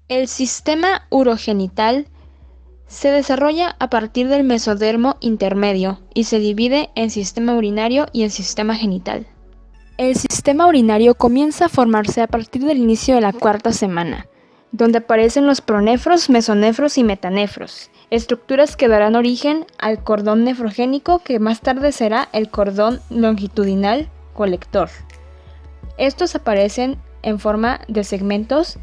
El sistema urogenital se desarrolla a partir del mesodermo intermedio y se divide en sistema urinario y en sistema genital. El sistema urinario comienza a formarse a partir del inicio de la cuarta semana, donde aparecen los pronefros, mesonefros y metanefros, estructuras que darán origen al cordón nefrogénico que más tarde será el cordón longitudinal colector. Estos aparecen en forma de segmentos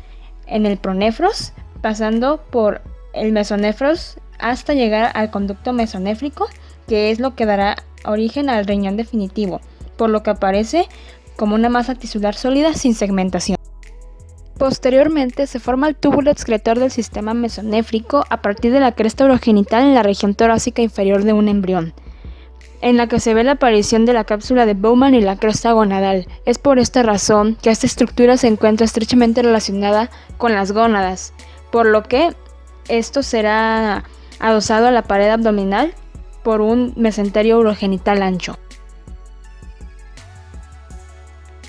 en el pronefros, pasando por el mesonefros hasta llegar al conducto mesonéfrico, que es lo que dará origen al riñón definitivo, por lo que aparece como una masa tisular sólida sin segmentación. Posteriormente se forma el túbulo excretor del sistema mesonéfrico a partir de la cresta urogenital en la región torácica inferior de un embrión, en la que se ve la aparición de la cápsula de Bowman y la cresta gonadal. Es por esta razón que esta estructura se encuentra estrechamente relacionada con las gónadas, por lo que esto será adosado a la pared abdominal por un mesenterio urogenital ancho.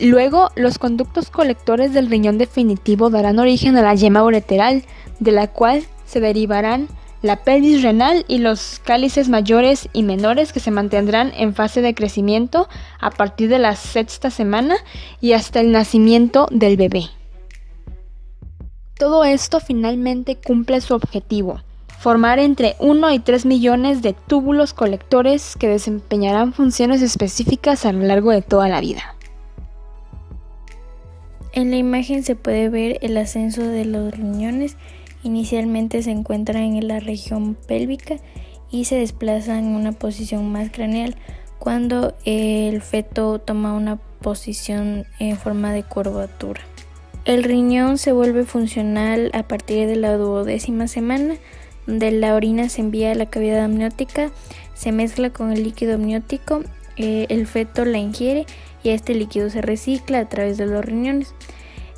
Luego, los conductos colectores del riñón definitivo darán origen a la yema ureteral, de la cual se derivarán la pelvis renal y los cálices mayores y menores que se mantendrán en fase de crecimiento a partir de la sexta semana y hasta el nacimiento del bebé. Todo esto finalmente cumple su objetivo: formar entre 1 y 3 millones de túbulos colectores que desempeñarán funciones específicas a lo largo de toda la vida. En la imagen se puede ver el ascenso de los riñones. Inicialmente se encuentran en la región pélvica y se desplazan en una posición más craneal cuando el feto toma una posición en forma de curvatura. El riñón se vuelve funcional a partir de la 12ª semana, donde la orina se envía a la cavidad amniótica, se mezcla con el líquido amniótico, el feto la ingiere y este líquido se recicla a través de los riñones.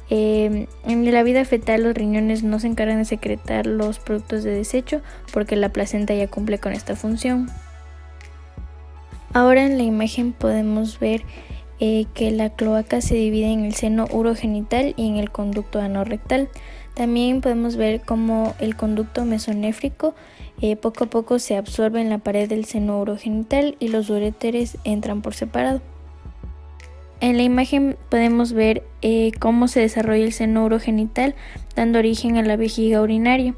En la vida fetal los riñones no se encargan de secretar los productos de desecho porque la placenta ya cumple con esta función. Ahora en la imagen podemos ver que la cloaca se divide en el seno urogenital y en el conducto anorrectal. También podemos ver cómo el conducto mesonéfrico poco a poco se absorbe en la pared del seno urogenital y los uréteres entran por separado. En la imagen podemos ver cómo se desarrolla el seno urogenital, dando origen a la vejiga urinaria.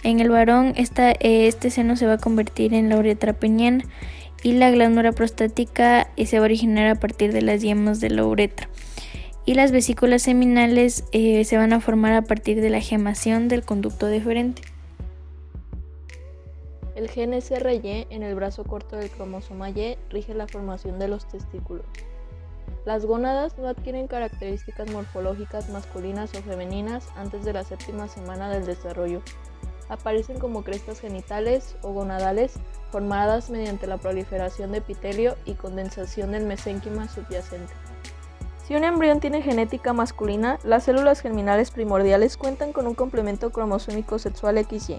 En el varón, este seno se va a convertir en la uretra peniana y la glándula prostática se va a originar a partir de las yemas de la uretra. Y las vesículas seminales se van a formar a partir de la gemación del conducto deferente. El gen SRY en el brazo corto del cromosoma Y rige la formación de los testículos. Las gónadas no adquieren características morfológicas masculinas o femeninas antes de la 7ª semana del desarrollo. Aparecen como crestas genitales o gonadales formadas mediante la proliferación de epitelio y condensación del mesénquima subyacente. Si un embrión tiene genética masculina, las células germinales primordiales cuentan con un complemento cromosómico sexual XY.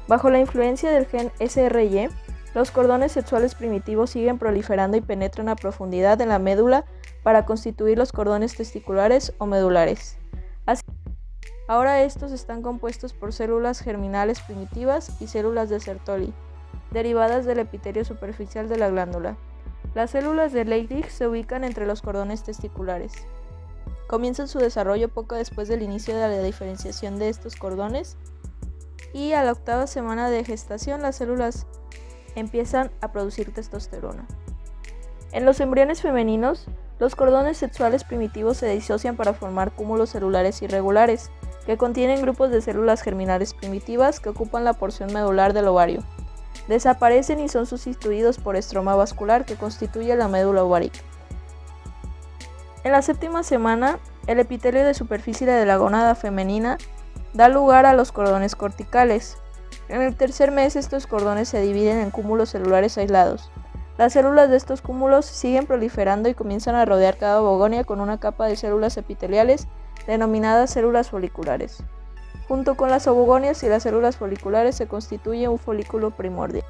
Bajo la influencia del gen SRY, los cordones sexuales primitivos siguen proliferando y penetran a profundidad en la médula para constituir los cordones testiculares o medulares. Ahora estos están compuestos por células germinales primitivas y células de Sertoli, derivadas del epitelio superficial de la glándula. Las células de Leydig se ubican entre los cordones testiculares. Comienzan su desarrollo poco después del inicio de la diferenciación de estos cordones y a la 8ª semana de gestación las células empiezan a producir testosterona. En los embriones femeninos, los cordones sexuales primitivos se disocian para formar cúmulos celulares irregulares, que contienen grupos de células germinales primitivas que ocupan la porción medular del ovario. Desaparecen y son sustituidos por estroma vascular que constituye la médula ovárica. En la 7ª semana, el epitelio de superficie de la gónada femenina da lugar a los cordones corticales. En el 3er mes estos cordones se dividen en cúmulos celulares aislados. Las células de estos cúmulos siguen proliferando y comienzan a rodear cada ovogonia con una capa de células epiteliales denominadas células foliculares. Junto con las ovogonias y las células foliculares se constituye un folículo primordial.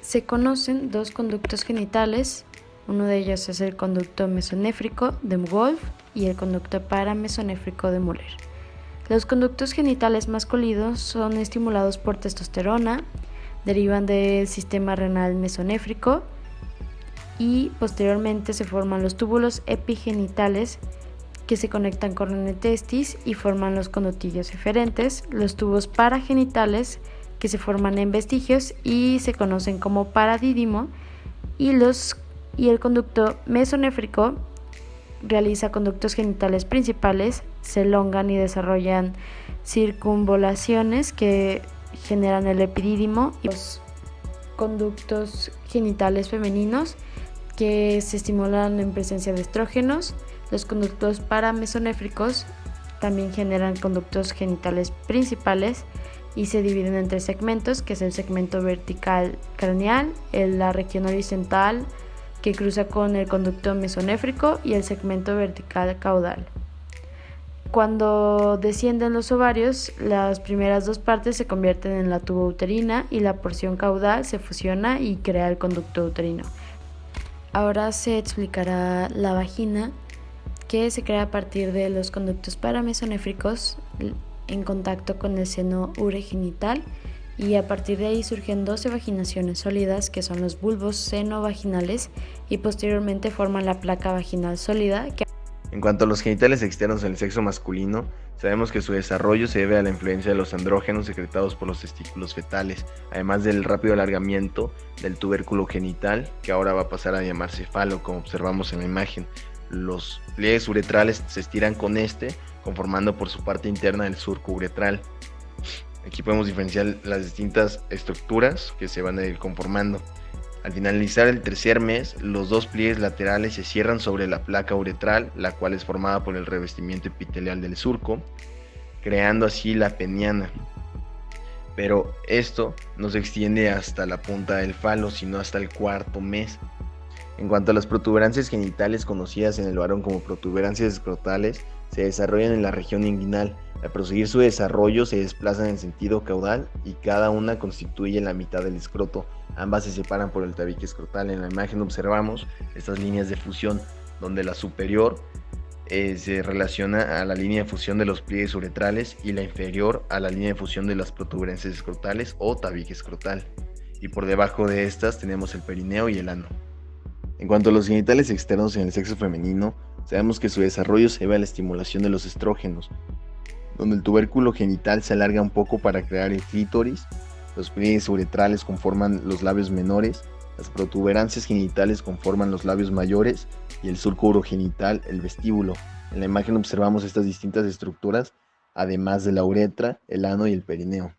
Se conocen dos conductos genitales, uno de ellos es el conducto mesonéfrico de Wolff y el conducto paramesonéfrico de Müller. Los conductos genitales masculinos son estimulados por testosterona, derivan del sistema renal mesonéfrico y posteriormente se forman los túbulos epigenitales que se conectan con el testis y forman los conductillos eferentes, los tubos paragenitales que se forman en vestigios y se conocen como paradídimo y el conducto mesonéfrico realiza conductos genitales principales, se elongan y desarrollan circunvolaciones que generan el epidídimo y los conductos genitales femeninos que se estimulan en presencia de estrógenos. Los conductos paramesonéfricos también generan conductos genitales principales y se dividen en 3 segmentos, que es el segmento vertical craneal, la región horizontal que cruza con el conducto mesonéfrico y el segmento vertical caudal. Cuando descienden los ovarios, las primeras 2 partes se convierten en la tubouterina y la porción caudal se fusiona y crea el conducto uterino. Ahora se explicará la vagina, que se crea a partir de los conductos paramesonéfricos en contacto con el seno urogenital y a partir de ahí surgen 12 vaginaciones sólidas que son los bulbos seno-vaginales y posteriormente forman la placa vaginal sólida. En cuanto a los genitales externos en el sexo masculino, sabemos que su desarrollo se debe a la influencia de los andrógenos secretados por los testículos fetales, además del rápido alargamiento del tubérculo genital, que ahora va a pasar a llamarse falo, como observamos en la imagen. Los pliegues uretrales se estiran con conformando por su parte interna el surco uretral. Aquí podemos diferenciar las distintas estructuras que se van a ir conformando. Al finalizar el tercer mes, los 2 pliegues laterales se cierran sobre la placa uretral, la cual es formada por el revestimiento epitelial del surco, creando así la peniana. Pero esto no se extiende hasta la punta del falo, sino hasta el 4.º mes. En cuanto a las protuberancias genitales conocidas en el varón como protuberancias escrotales, se desarrollan en la región inguinal. Al proseguir su desarrollo se desplazan en sentido caudal y cada una constituye la mitad del escroto. Ambas se separan por el tabique escrotal. En la imagen observamos estas líneas de fusión, donde la superior se relaciona a la línea de fusión de los pliegues uretrales y la inferior a la línea de fusión de las protuberancias escrotales o tabique escrotal. Y por debajo de estas tenemos el perineo y el ano. En cuanto a los genitales externos en el sexo femenino, sabemos que su desarrollo se debe a la estimulación de los estrógenos, donde el tubérculo genital se alarga un poco para crear el clítoris, los pliegues uretrales conforman los labios menores, las protuberancias genitales conforman los labios mayores y el surco urogenital el vestíbulo. En la imagen observamos estas distintas estructuras, además de la uretra, el ano y el perineo.